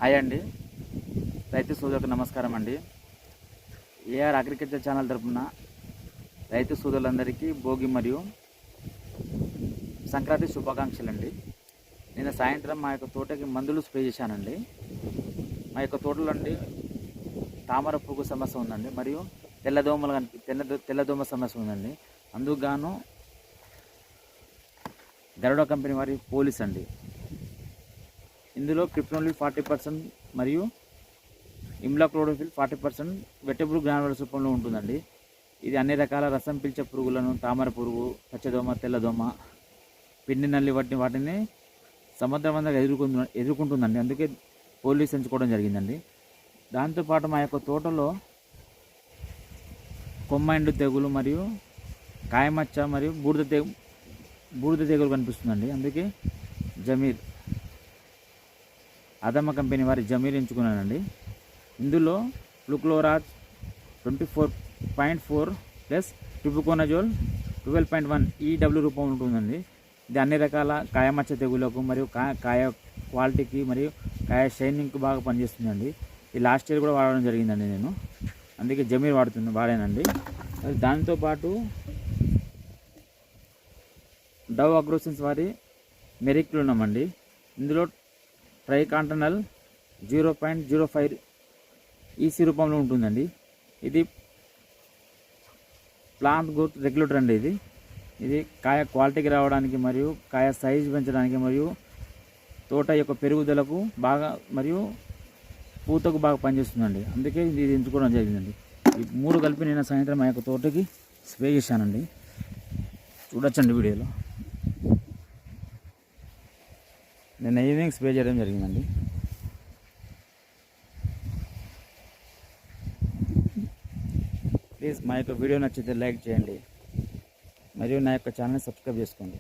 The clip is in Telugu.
హాయ్ అండి, రైతు సోదరులకు నమస్కారం అండి. ఏఆర్ అగ్రికల్చర్ ఛానల్ తరపున రైతు సోదరులందరికీ భోగి మరియు సంక్రాంతి శుభాకాంక్షలు అండి. నిన్న సాయంత్రం మా యొక్క తోటకి మందులు స్ప్రే చేశానండి. మా యొక్క తోటలో అండి తామర పురుగు సమస్య ఉందండి, మరియు తెల్లదోమ సమస్య ఉందండి. అందుకు గాను గరుడ కంపెనీ వారి పోలీస్ అండి. ఇందులో క్రిప్టోనిల్ 40% మరియు ఇమ్లాక్లోరోఫిల్ 40% వెటబుల్ గ్రానులస్ రూపంలో ఉంటుందండి. ఇది అన్ని రకాల రసం పీల్చే పురుగులను, తామర పురుగు, పచ్చదోమ, తెల్లదోమ, పిండి నల్లి వాటిని సమర్థవంతంగా ఎదుర్కొంటుందండి. అందుకే పోలీస్ ఎంచుకోవడం జరిగిందండి. దాంతోపాటు మా యొక్క తోటలో కొమ్మ తెగులు మరియు కాయమచ్చ మరియు బూడిద తెగులు కనిపిస్తుందండి. అందుకే జమీర్ అదమ్మ కంపెనీ వారి జమీర్ ఎంచుకున్నానండి. ఇందులో ఫ్లూక్లోరాజ్ 24.4 ప్లస్ ట్రిబుకోనజోల్ 12.1 ఈడబ్ల్యూ రూపం ఉంటుందండి. ఇది అన్ని రకాల కాయమచ్చ తెగులకు మరియు కాయ క్వాలిటీకి మరియు కాయ షైనింగ్కి బాగా పనిచేస్తుందండి. ఈ లాస్ట్ ఇయర్ కూడా వాడడం జరిగిందండి నేను, అందుకే జమీర్ వాడానండి. దాంతోపాటు డవ్ అగ్రోసిన్స్ వారి మెరిక్లు ఉన్నామండి. ఇందులో ట్రైకాంటనల్ 0.05 ఈసీ రూపంలో ఉంటుందండి. ఇది ప్లాంట్ గ్రోత్ రెగ్యులేటర్ అండి. ఇది కాయ క్వాలిటీకి రావడానికి మరియు కాయ సైజ్ పెంచడానికి మరియు తోట యొక్క పెరుగుదలకు బాగా మరియు పూతకు బాగా పనిచేస్తుందండి. అందుకే ఇది ఎంచుకోవడం జరిగిందండి. ఈ 3 కలిపి నేను సాయంత్రం మా యొక్క తోటకి స్ప్రే చేశానండి. చూడొచ్చండి వీడియోలో. నేను ఈవినింగ్ స్ప్రే చేయడం జరిగిందండి. ప్లీజ్ మా యొక్క వీడియో నచ్చితే లైక్ చేయండి మరియు నా యొక్క ఛానల్ని సబ్స్క్రైబ్ చేసుకోండి.